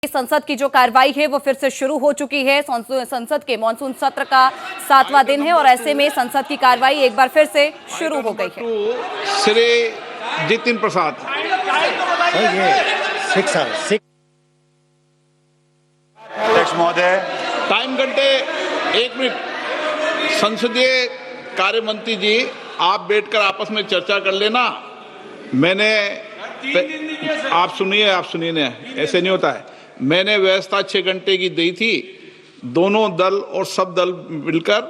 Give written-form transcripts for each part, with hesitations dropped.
संसद की जो कार्रवाई है वो फिर से शुरू हो चुकी है। संसद के मानसून सत्र का 7वां दिन है और ऐसे में संसद की कार्रवाई एक बार फिर से शुरू हो गई है। श्री जितिन प्रसाद अध्यक्ष महोदय, टाइम घंटे 1 मिनट। संसदीय कार्य मंत्री जी, आप बैठकर आपस में चर्चा कर लेना। आप सुनिए ना, ऐसे नहीं होता है। मैंने व्यवस्था 6 घंटे की दी थी। दोनों दल और सब दल मिलकर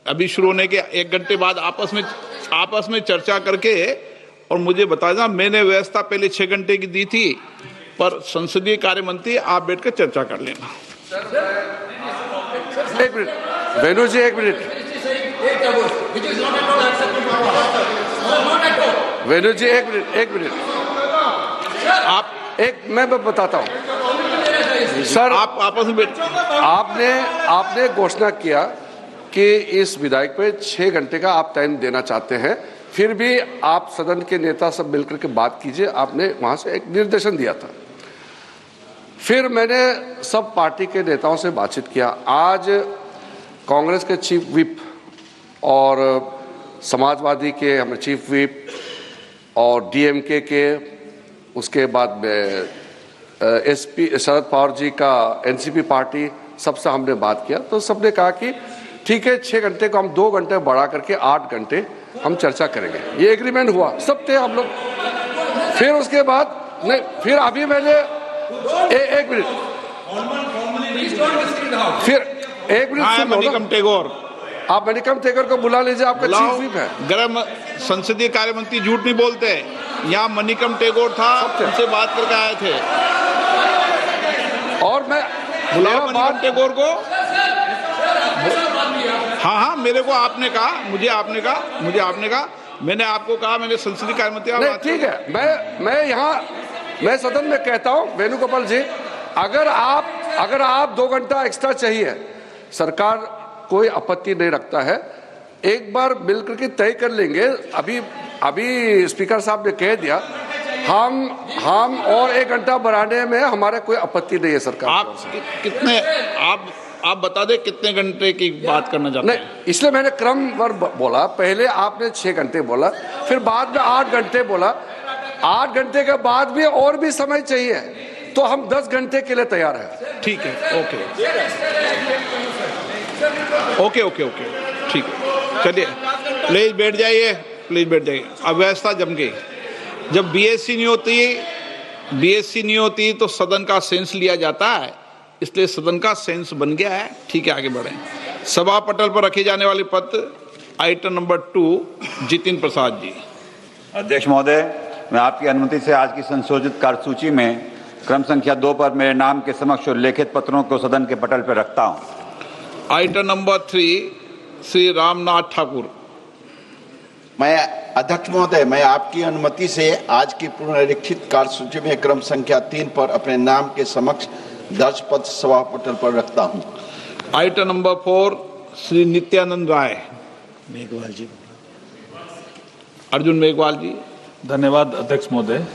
अभी शुरू होने के 1 घंटे बाद आपस में चर्चा करके और मुझे बता देना। मैंने व्यवस्था पहले 6 घंटे की दी थी, पर संसदीय कार्य मंत्री आप बैठकर चर्चा कर लेना। 1 मिनट वेणु जी, 1 मिनट वेणु जी, 1 मिनट मैं बताता हूं सर। आप आपस में आपने घोषणा किया कि इस विधायक पे 6 घंटे का आप टाइम देना चाहते हैं, फिर भी आप सदन के नेता सब मिलकर के बात कीजिए। आपने वहां से एक निर्देशन दिया था। फिर मैंने सब पार्टी के नेताओं से बातचीत किया। आज कांग्रेस के चीफ व्हिप और समाजवादी के हमारे चीफ व्हिप और डीएमके के, उसके बाद में एसपी शरद पवार जी का एनसीपी पार्टी, सबसे हमने बात किया तो सबने कहा कि ठीक है, 6 घंटे को हम 2 घंटे बढ़ा करके 8 घंटे हम चर्चा करेंगे। ये एग्रीमेंट हुआ, सब थे हम लोग। फिर उसके बाद नहीं, फिर अभी मैंने 1 मिनट मणिकम टेगोर, आप मणिकम टेगोर को बुला लीजिए, आपका चीफ व्हिप है। गरम संसदीय कार्य मंत्री झूठ नहीं बोलते। यहाँ मणिकम टेगोर था, उनसे बात करके आए थे। और मैं बुलाओ मणिकम टेगोर को। हाँ, मेरे को आपने कहा, मुझे आपने कहा, मैंने आपको कहा, मैंने संसदीय कार्य मंत्री। ठीक है, मैं सदन में कहता हूं वेणुगोपाल जी, अगर आप 2 घंटा एक्स्ट्रा चाहिए, सरकार कोई आपत्ति नहीं रखता है। एक बार मिलकर के तय कर लेंगे। अभी स्पीकर साहब ने कह दिया, हम और 1 घंटा बढ़ाने में हमारा कोई आपत्ति नहीं है। सरकार आप बता दें कितने घंटे की बात करना चाहते हैं? नहीं, इसलिए मैंने क्रमवार बोला। पहले आपने 6 घंटे बोला, फिर बाद में 8 घंटे बोला। 8 घंटे के बाद भी और भी समय चाहिए तो हम 10 घंटे के लिए तैयार हैं। ठीक है, ओके, ठीक है, चलिए प्लीज बैठ जाइए। अब व्यवस्था जम गई। जब बीएससी नहीं होती तो सदन का सेंस लिया जाता है, इसलिए सदन का सेंस बन गया है। ठीक है, आगे बढ़ें। सभा पटल पर रखे जाने वाले पत्र, आइटम नंबर 2, जितिन प्रसाद जी। अध्यक्ष महोदय, मैं आपकी अनुमति से आज की संशोधित कार्यसूची में क्रम संख्या 2 पर मेरे नाम के समक्ष उल्लेखित पत्रों को सदन के पटल पर रखता हूं। Item number 3, Shri Ramnath Thakur. मैं अध्यक्ष महोदय, मैं आपकी अनुमति से आज की पुनरीक्षित कार्यसूची में क्रम संख्या 3 पर अपने नाम के समक्ष दर्ज पत्र सभा पटल पर रखता हूं। आइटम नंबर 4, श्री नित्यानंद राय मेघवाल जी। अर्जुन मेघवाल जी। धन्यवाद अध्यक्ष महोदय,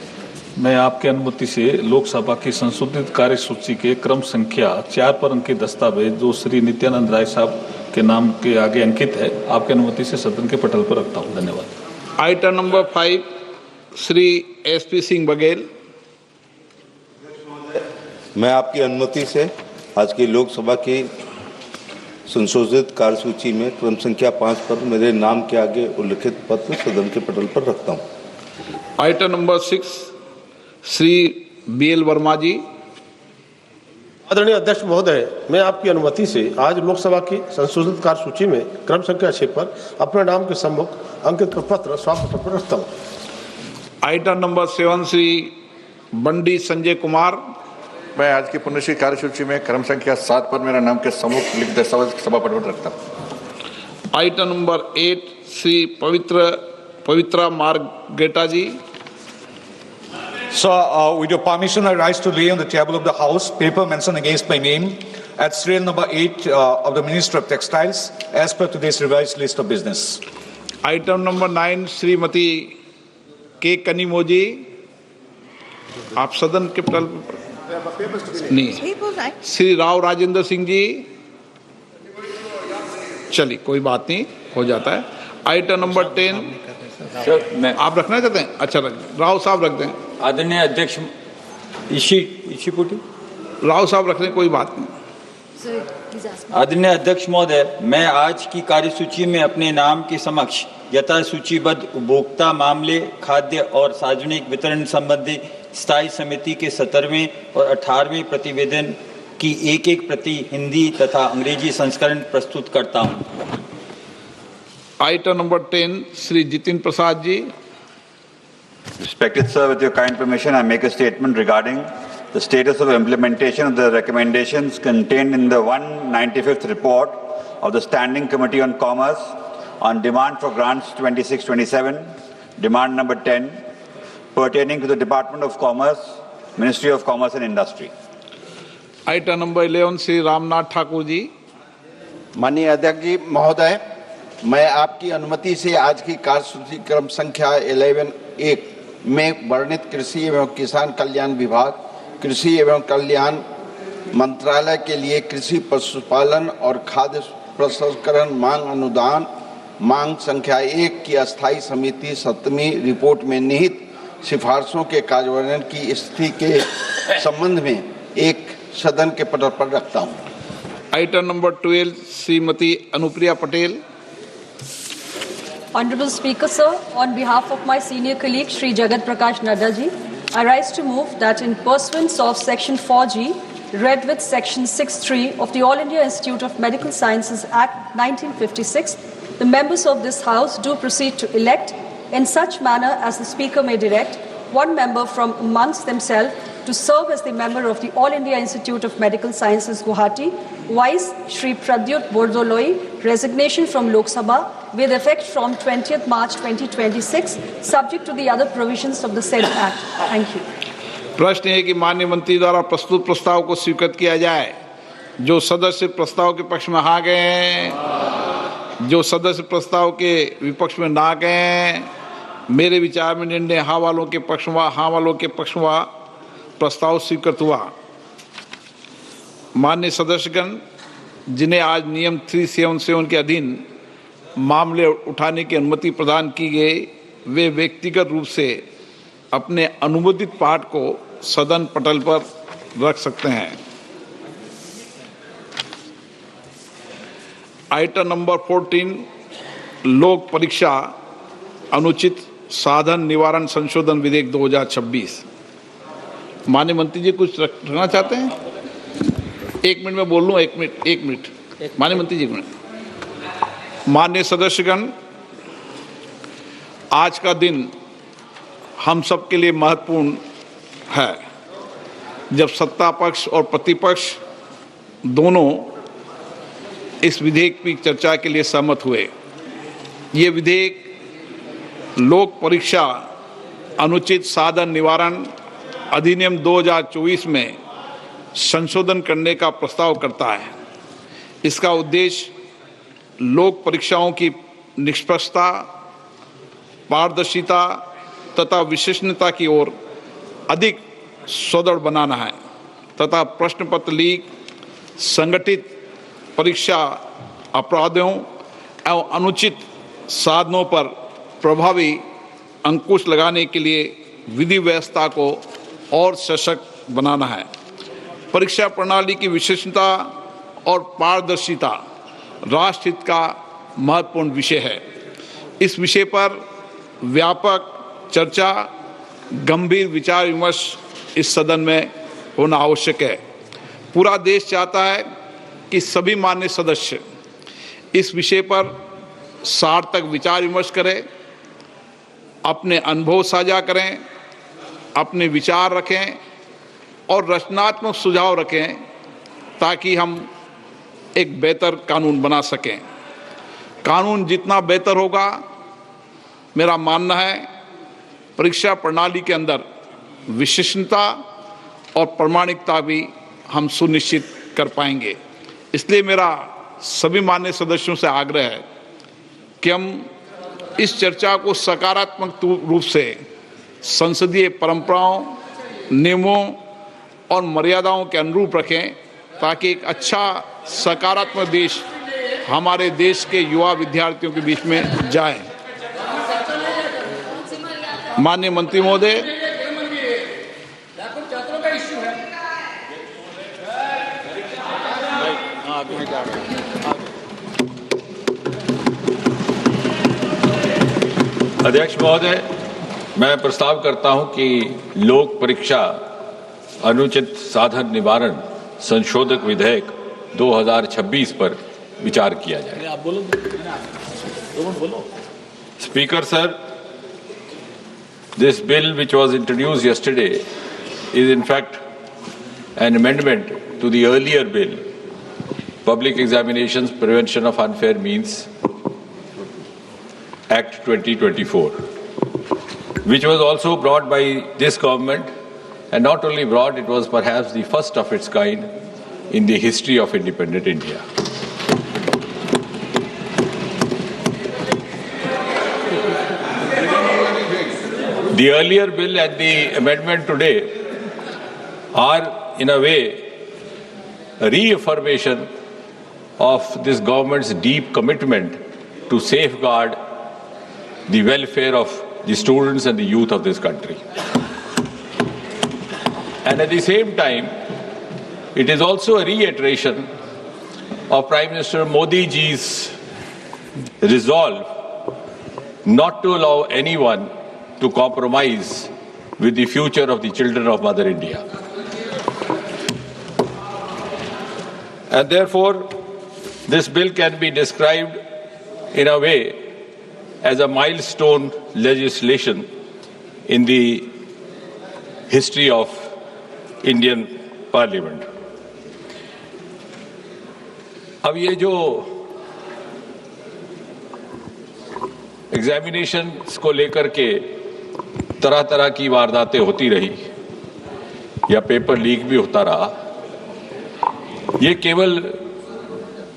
मैं आपकी अनुमति से लोकसभा की संशोधित कार्यसूची के क्रम संख्या 4 पर अंकित दस्तावेज जो श्री नित्यानंद राय साहब के नाम के आगे अंकित है, आपकी अनुमति से सदन के पटल पर रखता हूं। धन्यवाद। Item number 5, Shri SP Singh Baghel. मैं आपकी अनुमति से आज की लोकसभा की संशोधित कार्यसूची में क्रम संख्या 5 पर मेरे नाम के आगे उल्लिखित पत्र सदन के पटल पर रखता हूं। Item number 6, Shri BL Verma ji. आदरणीय अध्यक्ष महोदय, मैं आपकी अनुमति से आज लोकसभा की संशोधित कार्यसूची में क्रम संख्या 6 पर अपने नाम के सम्मुख अंकित पत्र सभा पटल पर रखता हूं। Item number 7, Shri Bandi Sanjay Kumar. मैं आज की पुनरीक्षित कार्यसूची में क्रम संख्या 7 पर मेरा नाम के सम्मुख लिखित दस्तावेज सभा पटल पर रखता हूं। Item number 8, Shri Pabitra Margherita ji. So, with your permission, I rise to lay on the table of the House paper mentioned against my name at serial number 8 of the Ministry of Textiles as per today's revised list of business. Item number 9, Shrimati के कनिमोजी। आप सदन के पटल नहीं, श्री राव राजेंद्र सिंह जी, चलिए कोई बात नहीं, हो जाता है। आइटम नंबर 10 सर, मैं आप रखना चाहते हैं? अच्छा, राव साहब रख दें। आदरणीय अध्यक्ष इशीपुटी राव साहब रख लें, कोई बात नहीं। आदरणीय अध्यक्ष महोदय, मैं आज की कार्यसूची में अपने नाम के समक्ष यथा सूचीबद्ध उपभोक्ता मामले, खाद्य और सार्वजनिक वितरण संबंधी स्थायी समिति के 17वें और 18वें प्रतिवेदन की एक प्रति हिंदी तथा अंग्रेजी संस्करण प्रस्तुत करता हूं। Item number 10 Shri Jitin Prasada ji. Respected sir, with your kind permission, I make a statement regarding the status of implementation of the recommendations contained in the 195th report of the Standing Committee on Commerce on demand for grants 2627, demand number 10, pertaining to the Department of Commerce, Ministry of Commerce and Industry. Item number 11 Shri Ramnath Thakur ji. माननीय अध्यक्ष जी महोदय, मैं आपकी अनुमति से आज की कार्यसूची क्रम संख्या 11(1) में वर्णित कृषि एवं किसान कल्याण विभाग, कृषि एवं कल्याण मंत्रालय के लिए कृषि पशुपालन और खाद्य प्रसंस्करण मांग अनुदान मांग संख्या 1 की अस्थायी समिति 7वीं रिपोर्ट में निहित सिफारिशों के कार्यान्वयन की स्थिति के संबंध में एक सदन के पटल पर रखता हूं। Item number 12 Shrimati Anupriya Patel. Honorable Speaker, sir, on behalf of my senior colleague Shri Jagat Prakash Nadda ji, I rise to move that in pursuance of Section 4G, read with Section 6(3) of the All India Institute of Medical Sciences Act 1956, the members of this House do proceed to elect, in such manner as the Speaker may direct, one member from amongst themselves to serve as the member of the All India Institute of Medical Sciences Guwahati, vice Shri Pradyut Bordoloi, resignation from Lok Sabha with effect from 20th March 2026, subject to the other provisions of the said Act. Thank you. प्रश्न है कि माननीय मंत्री द्वारा प्रस्तुत प्रस्ताव को स्वीकृत किया जाए। जो सदस्य प्रस्ताव के पक्ष में हाँ गए हैं, जो सदस्य प्रस्ताव के विपक्ष में ना गए हैं, मेरे विचार में निर्णय हाँ वालों के पक्ष में, हाँ वालों के पक्ष में प्रस्ताव स्वीकृत हुआ। माननीय सदस्यगण, जिन्हें आज नियम 377 के अधीन मामले उठाने की अनुमति प्रदान की गई, वे व्यक्तिगत रूप से अपने अनुमोदित पाठ को सदन पटल पर रख सकते हैं। आइटम नंबर 14 लोक परीक्षा अनुचित साधन निवारण संशोधन विधेयक 2026। माननीय मंत्री जी कुछ रखना चाहते हैं? 1 मिनट में बोल लूँ, 1 मिनट माननीय मंत्री जी। 1 मिनट। माननीय सदस्यगण, आज का दिन हम सब के लिए महत्वपूर्ण है, जब सत्ता पक्ष और प्रतिपक्ष दोनों इस विधेयक की चर्चा के लिए सहमत हुए। ये विधेयक लोक परीक्षा अनुचित साधन निवारण अधिनियम 2024 में संशोधन करने का प्रस्ताव करता है। इसका उद्देश्य लोक परीक्षाओं की निष्पक्षता, पारदर्शिता तथा विश्वसनीयता की ओर अधिक सुदृढ़ बनाना है तथा प्रश्न पत्र लीक, संगठित परीक्षा अपराधों एवं अनुचित साधनों पर प्रभावी अंकुश लगाने के लिए विधि व्यवस्था को और सशक्त बनाना है। परीक्षा प्रणाली की विश्वसनीयता और पारदर्शिता राष्ट्रहित का महत्वपूर्ण विषय है। इस विषय पर व्यापक चर्चा, गंभीर विचार विमर्श इस सदन में होना आवश्यक है। पूरा देश चाहता है कि सभी मान्य सदस्य इस विषय पर सार्थक विचार विमर्श करें, अपने अनुभव साझा करें, अपने विचार रखें और रचनात्मक सुझाव रखें, ताकि हम एक बेहतर कानून बना सकें। कानून जितना बेहतर होगा, मेरा मानना है, परीक्षा प्रणाली के अंदर विश्वसनीयता और प्रामाणिकता भी हम सुनिश्चित कर पाएंगे। इसलिए मेरा सभी मान्य सदस्यों से आग्रह है कि हम इस चर्चा को सकारात्मक रूप से संसदीय परंपराओं, नियमों और मर्यादाओं के अनुरूप रखें, ताकि एक अच्छा सकारात्मक देश हमारे देश के युवा विद्यार्थियों के बीच में जाए। माननीय मंत्री महोदय, अध्यक्ष महोदय, मैं प्रस्ताव करता हूं कि लोक परीक्षा अनुचित साधन निवारण संशोधक विधेयक 2026 पर विचार किया जाए। आप बोलो। Speaker sir, this bill which was introduced yesterday is in fact an amendment to the earlier bill, Public Examinations Prevention of Unfair Means Act 2024, which was also brought by this government, and not only brought, it was perhaps the first of its kind in the history of independent India. The earlier bill and the amendment today are, in a way, a reaffirmation of this government's deep commitment to safeguard the welfare of the students and the youth of this country. And at the same time, it is also a reiteration of Prime Minister Modi ji's resolve not to allow anyone to compromise with the future of the children of Mother India. And therefore, this bill can be described in a way as a milestone legislation in the history of Indian Parliament. अब ये जो examinations को लेकर के तरह तरह की वारदातें होती रही या पेपर लीक भी होता रहा, ये केवल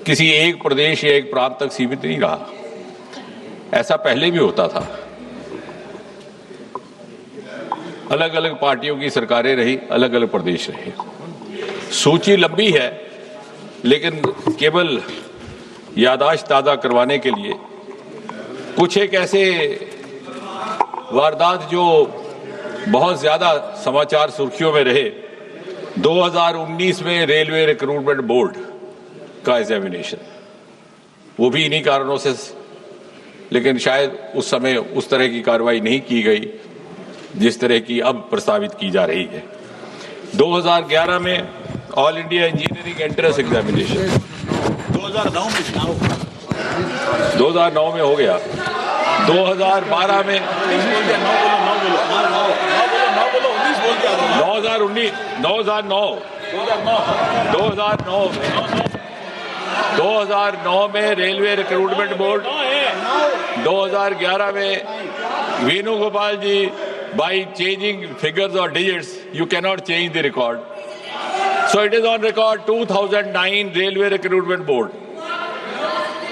किसी एक प्रदेश या एक प्रांत तक सीमित नहीं रहा। ऐसा पहले भी होता था। अलग अलग पार्टियों की सरकारें रही, अलग अलग प्रदेश रहे। सूची लंबी है, लेकिन केवल याददाश्त ताज़ा करवाने के लिए कुछ एक ऐसे वारदात जो बहुत ज़्यादा समाचार सुर्खियों में रहे। 2019 में रेलवे रिक्रूटमेंट बोर्ड का एग्जामिनेशन, वो भी इन्हीं कारणों से, लेकिन शायद उस समय उस तरह की कार्रवाई नहीं की गई जिस तरह की अब प्रस्तावित की जा रही है। 2011 में all India engineering entrance examination 2009 में हो गया। 2012 में 2009 में रेलवे रिक्रूटमेंट बोर्ड, 2011 में वेणुगोपाल जी, by changing figures or digits, you cannot change the record. So it is on record 2009 Railway Recruitment Board.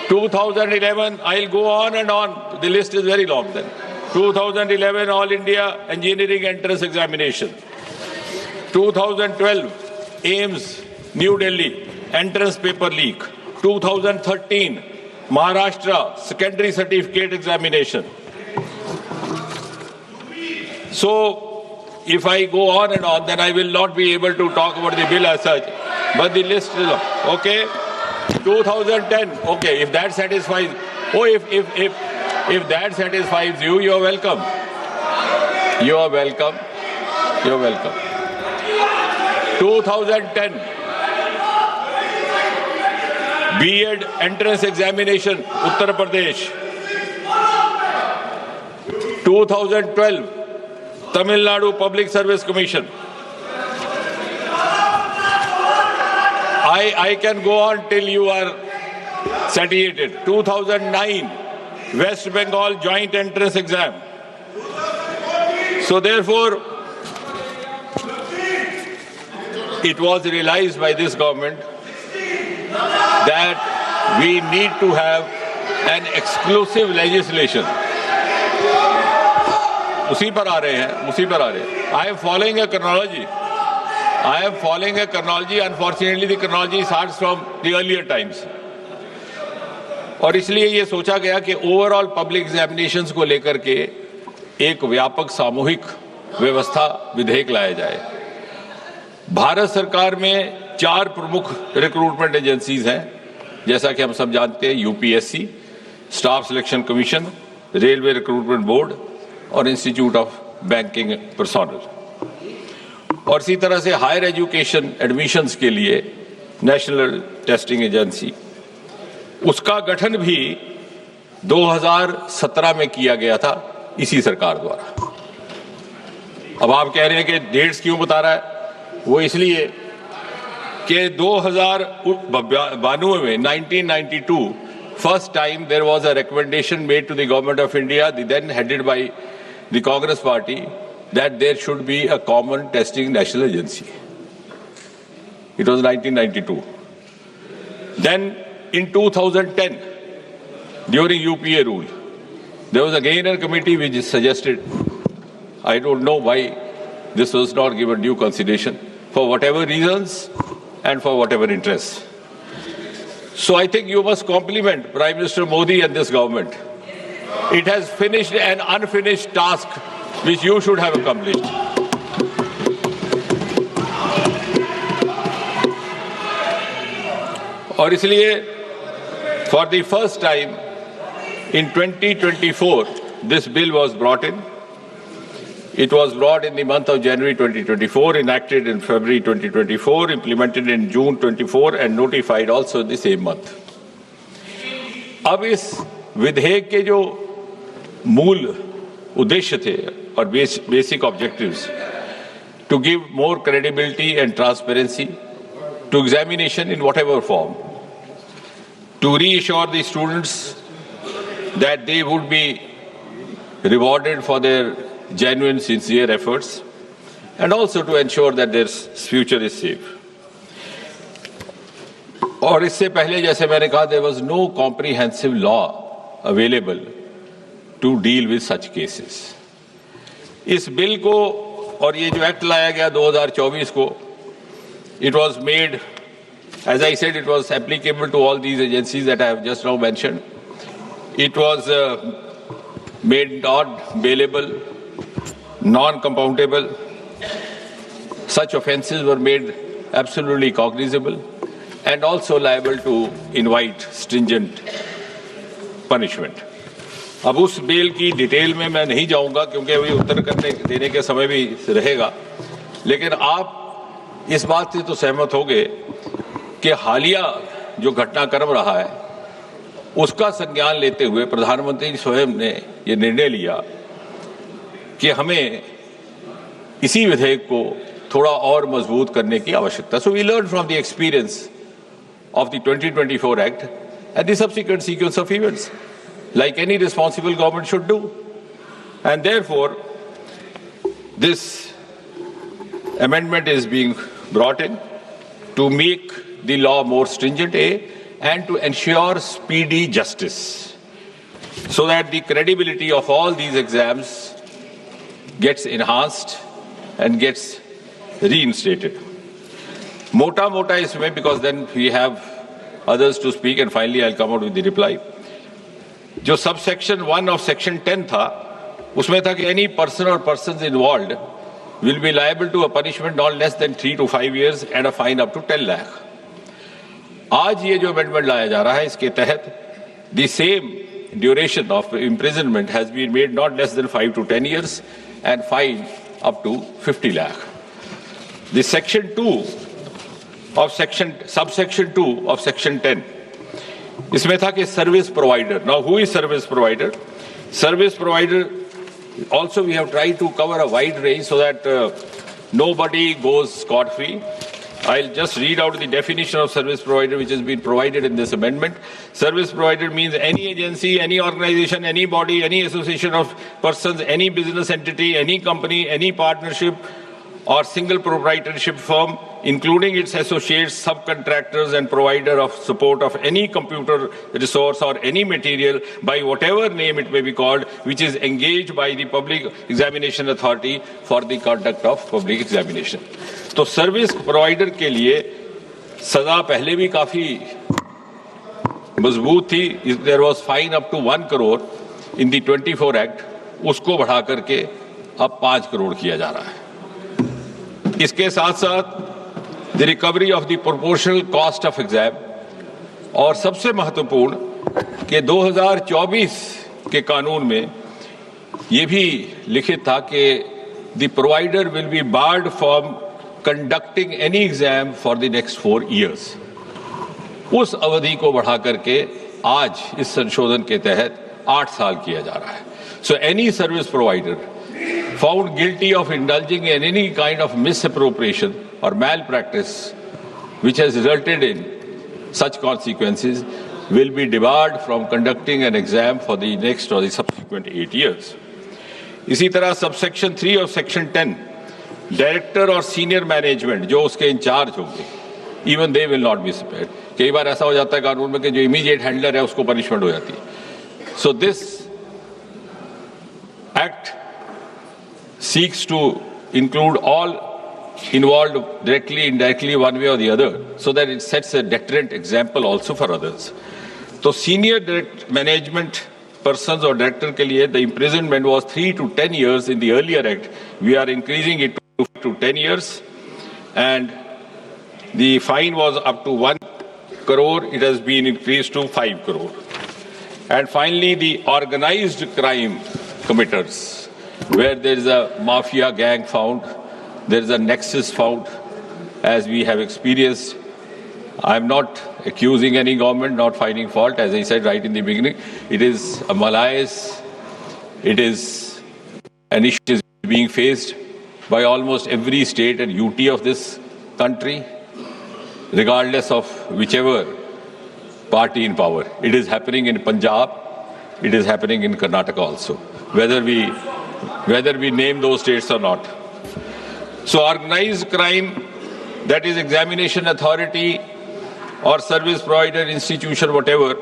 2011, I'll go on and on. The list is very long then. 2011 All India Engineering Entrance Examination. 2012 AIMS New Delhi Entrance Paper Leak. 2013 Maharashtra Secondary Certificate Examination. So, if I go on and on, then I will not be able to talk about the bill as such. But the list is okay. 2010. Okay, if that satisfies. Oh, if that satisfies you, you are welcome. You are welcome. You are welcome. 2010 B.Ed Entrance Examination, Uttar Pradesh. 2012 Tamil Nadu Public Service Commission. I can go on till you are satiated. 2009 West Bengal Joint Entrance Exam. So therefore, it was realized by this government that we need to have an exclusive legislation. उसी पर आ रहे हैं। I am following a chronology. I am following a chronology. Unfortunately, the chronology starts from the earlier times. और इसलिए ये सोचा गया कि ओवरऑल पब्लिक एग्जामिनेशंस को लेकर के एक व्यापक सामूहिक व्यवस्था विधेयक लाया जाए। भारत सरकार में 4 प्रमुख रिक्रूटमेंट एजेंसीज हैं, जैसा कि हम सब जानते हैं, UPSC, staff selection commission, railway recruitment board और इंस्टीट्यूट ऑफ बैंकिंग पर्सोनल। और इसी तरह से हायर एजुकेशन एडमिशन्स के लिए नेशनल टेस्टिंग एजेंसी, उसका गठन भी 2017 में किया गया था इसी सरकार द्वारा। अब आप कह रहे हैं कि डेट्स क्यों बता रहा है, वो इसलिए कि 2092 में 1992 first time there was a recommendation made to the government of India, the then headed by the Congress party, that there should be a common testing national agency. It was 1992. Then in 2010, during UPA rule, there was again a committee which suggested, I don't know why this was not given due consideration, for whatever reasons and for whatever interests. So I think you must compliment Prime Minister Modi and this government. It has finished an unfinished task which you should have accomplished. और इसलिए for the first time in 2024 this bill was brought in. It was brought in the month of January 2024, enacted in February 2024, implemented in June 24 and notified also in the same month. अब इस विधेयक के जो मूल उद्देश्य थे और basic objectives, to give more credibility and transparency to examination in whatever form, to reassure the students that they would be rewarded for their genuine, sincere efforts, and also to ensure that their future is safe. और इससे पहले, जैसे मैंने कहा, there was no comprehensive law available to deal with such cases. इस bill को और ये जो एक्ट लाया गया 2024 को, it was made, as I said, it was applicable to all these agencies that I have just now mentioned. It was made not bailable, non-compoundable. Such offences were made absolutely cognizable and also liable to invite stringent punishment. अब उस bill की detail में मैं नहीं जाऊंगा क्योंकि अभी उत्तर देने के समय भी रहेगा, लेकिन आप इस बात से तो सहमत होंगे कि हालिया जो घटनाक्रम रहा है उसका संज्ञान लेते हुए प्रधानमंत्री स्वयं ने ये निर्णय लिया कि हमें इसी विधेयक को थोड़ा और मजबूत करने की आवश्यकता। So we learned from the experience of the 2024 Act and the subsequent sequence of events, like any responsible government should do. And therefore, this amendment is being brought in to make the law more stringent, and to ensure speedy justice, so that the credibility of all these exams gets enhanced and gets reinstated. Mota isme, because then we have others to speak, and finally I'll come out with the reply. जो subsection 1 of section 10 था, उसमें था कि any person or persons involved will be liable to a punishment not less than 3 to 5 years and a fine up to 10 lakh. आज ये जो amendment लाया जा रहा है, इसके तहत the same duration of imprisonment has been made not less than 5 to 10 years and fine up to 50 lakh. The section 2 of subsection 2 of section 10, इसमें था कि service provider. Now, who is service provider? Service provider, also we have tried to cover a wide range so that nobody goes scot-free. I'll just read out the definition of service provider which has been provided in this amendment. Service provider means any agency, any organization, any body, any association of persons, any business entity, any company, any partnership, or single proprietorship firm, including its associates, subcontractors, and provider of support of any computer resource or any material by whatever name it may be called, which is engaged by the Public Examination Authority for the conduct of public examination. तो service provider के लिए सजा पहले भी काफी मजबूत थी. There was fine up to 1 crore in the 24 act, उसको बढ़ा करके अब 5 करोड़ किया जा रहा है. इसके साथ साथ the recovery of the proportional cost of exam, और सबसे महत्वपूर्ण कि 2024 के कानून में ये भी लिखित था कि the provider will be board from conducting any exam for the next 4 years. उस अवधि को बढ़ा करके आज इस संशोधन के तहत 8 साल किया जा रहा है. So any service provider found guilty of indulging in any kind of misappropriation or malpractice which has resulted in such consequences will be debarred from conducting an exam for the next or the subsequent 8 years. इसी तरह subsection 3 और section 10, director और senior management जो उसके in charge होंगे, even they will not be spared. कई बार ऐसा हो जाता है कानून में कि जो इमीडिएट हैंडलर है उसको पनिशमेंट हो जाती है. So this act seeks to include all involved directly, indirectly, one way or the other, so that it sets a deterrent example also for others. So senior direct management persons or director के लिए the imprisonment was 3 to 10 years in the earlier act. We are increasing it to 10 years, and the fine was up to 1 crore. It has been increased to 5 crore. And finally, the organized crime committers, where there is a mafia gang found, there is a nexus found, as we have experienced. I am not accusing any government, not finding fault. As I said right in the beginning, it is a malaise. It is an issue that is being faced by almost every state and UT of this country, regardless of whichever party in power. It is happening in Punjab. It is happening in Karnataka also, whether we name those states or not. So organized crime, that is examination authority or service provider institution, whatever,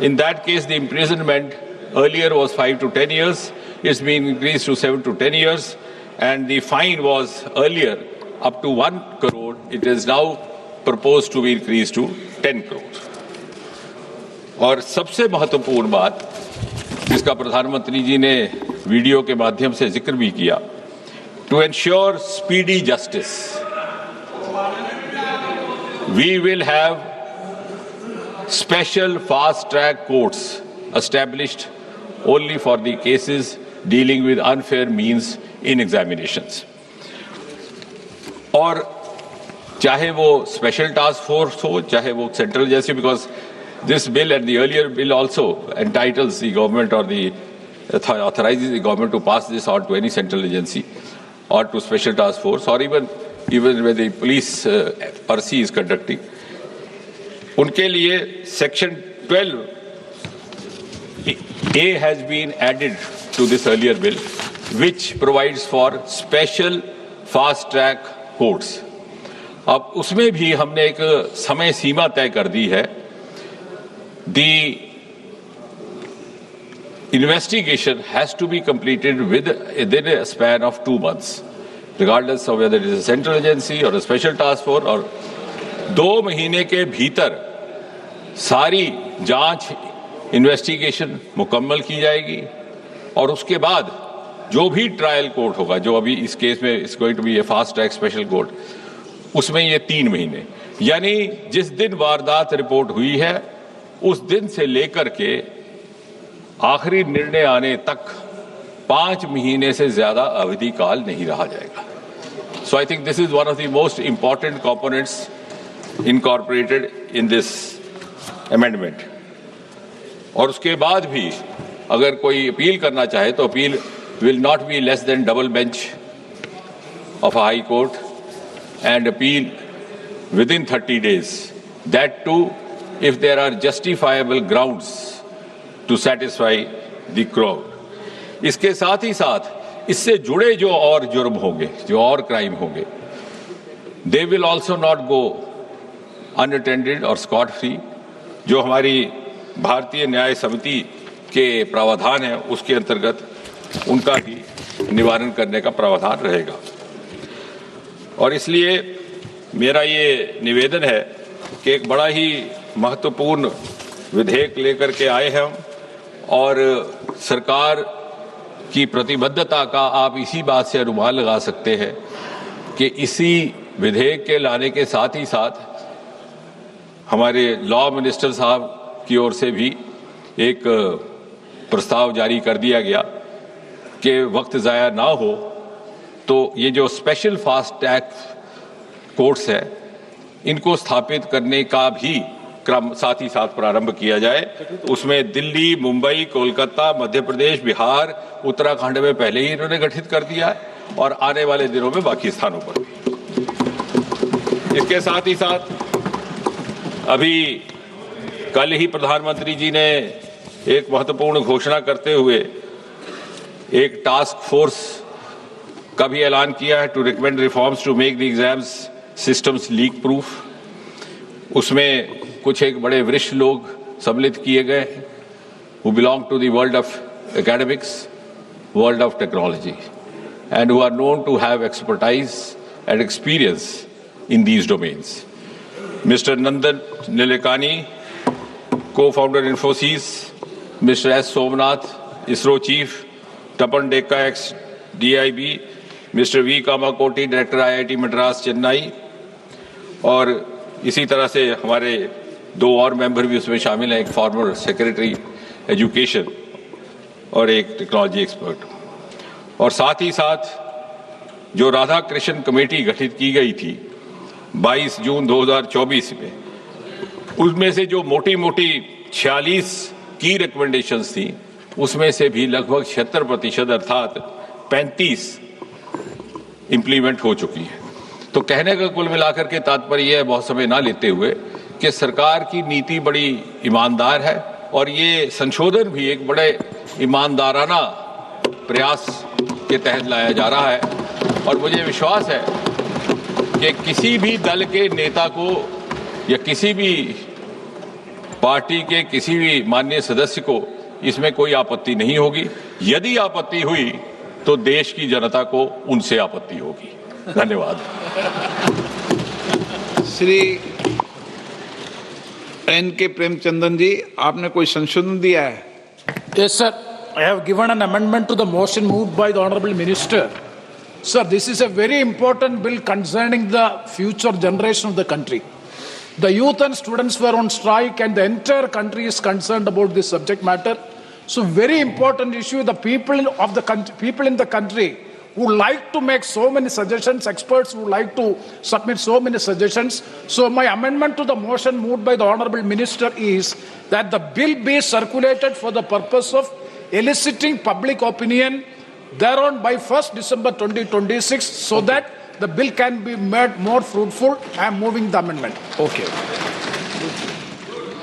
in that case the imprisonment earlier was 5 to 10 years. It's been increased to 7 to 10 years, and the fine was earlier up to 1 crore. It is now proposed to be increased to 10 crore. और सबसे महत्वपूर्ण बात जिसका प्रधानमंत्री जी ने video के माध्यम से जिक्र भी किया, to ensure speedy justice, we will have special fast track courts established only for the cases dealing with unfair means in examinations. और चाहे वो स्पेशल टास्क फोर्स हो, चाहे वो central agency, because this bill and the earlier bill also entitles the government or the authorizes the government to pass this on to any central agency or to special task force, or even when the police RC is conducting. उनके लिए section 12A has been added to this earlier bill, which provides for special fast track courts. अब उसमें भी हमने एक समय सीमा तय कर दी है. The investigation has to be completed within a span of 2 months, regardless of whether it is a central agency or a special task force. और 2 महीने के भीतर सारी जांच इन्वेस्टिगेशन मुकम्मल की जाएगी, और उसके बाद जो भी ट्रायल कोर्ट होगा, जो अभी इस केस में is going to be a fast track special court, उसमें ये 3 महीने, यानी जिस दिन वारदात रिपोर्ट हुई है उस दिन से लेकर के आखिरी निर्णय आने तक 5 महीने से ज्यादा अवधि काल नहीं रहा जाएगा. So I think this is one of the most important components incorporated in this amendment. और उसके बाद भी अगर कोई अपील करना चाहे तो appeal will not be less than double bench of high court and appeal within 30 days. That too, if there are justifiable grounds to satisfy the crowd. इसके साथ ही साथ इससे जुड़े जो और जुर्म होंगे, जो और क्राइम होंगे, they will also not go unattended और स्कॉट फ्री। जो हमारी भारतीय न्याय समिति के प्रावधान है उसके अंतर्गत उनका भी निवारण करने का प्रावधान रहेगा। और इसलिए मेरा ये निवेदन है कि एक बड़ा ही महत्वपूर्ण विधेयक लेकर के आए हैं हम, और सरकार की प्रतिबद्धता का आप इसी बात से अनुमान लगा सकते हैं कि इसी विधेयक के लाने के साथ ही साथ हमारे लॉ मिनिस्टर साहब की ओर से भी एक प्रस्ताव जारी कर दिया गया कि वक्त ज़ाया ना हो तो ये जो स्पेशल फास्ट ट्रैक कोर्ट्स है इनको स्थापित करने का भी क्रम साथ ही साथ प्रारंभ किया जाए। उसमें दिल्ली, मुंबई, कोलकाता, मध्य प्रदेश, बिहार, उत्तराखंड में पहले ही इन्होंने गठित कर दिया है और आने वाले दिनों में बाकी स्थानों पर भी। इसके साथ ही साथ अभी कल ही प्रधानमंत्री जी ने एक महत्वपूर्ण घोषणा करते हुए एक टास्क फोर्स का भी ऐलान किया है to recommend reforms to make the exams systems leak proof. उसमें कुछ एक बड़े वरिष्ठ लोग सम्मिलित किए गए हैं who belong to the world of academics, world of technology, and who are known to have expertise and experience in these domains. Mr. Nandan Nilekani, co-founder Infosys, Mr. S. Somnath, ISRO chief, Tapan Dekka, ex-DIB, Mr. V. Kamakoti, director IIT Madras, Chennai, और इसी तरह से हमारे दो और member भी उसमें शामिल हैं, एक फॉर्मर सेक्रेटरी एजुकेशन और एक टेक्नोलॉजी एक्सपर्ट। और साथ ही साथ जो राधा कृष्ण कमेटी गठित की गई थी 22 जून 2024 में, उसमें से जो मोटी मोटी 46 की रिकमेंडेशंस थी उसमें से भी लगभग 76% अर्थात 35 इम्प्लीमेंट हो चुकी है। तो कहने का कुल मिलाकर के तात्पर्य है, बहुत समय ना लेते हुए, कि सरकार की नीति बड़ी ईमानदार है और ये संशोधन भी एक बड़े ईमानदाराना प्रयास के तहत लाया जा रहा है। और मुझे विश्वास है कि किसी भी दल के नेता को या किसी भी पार्टी के किसी भी माननीय सदस्य को इसमें कोई आपत्ति नहीं होगी। यदि आपत्ति हुई तो देश की जनता को उनसे आपत्ति होगी। धन्यवाद। श्री N.K. प्रेमचंदन जी, आपने कोई संशोधन दिया है? Yes, sir. I have given an amendment to the motion moved by the Honorable Minister. Sir, this is a very important bill concerning the future generation of the country. The youth and students were on strike and the entire country is concerned about this subject matter. So very important issue. The people of the country, people in the country would like to make so many suggestions, experts would like to submit so many suggestions. So my amendment to the motion moved by the Honorable Minister is that the bill be circulated for the purpose of eliciting public opinion thereon by 1st December 2026 so that the bill can be made more fruitful. I am moving the amendment. Okay.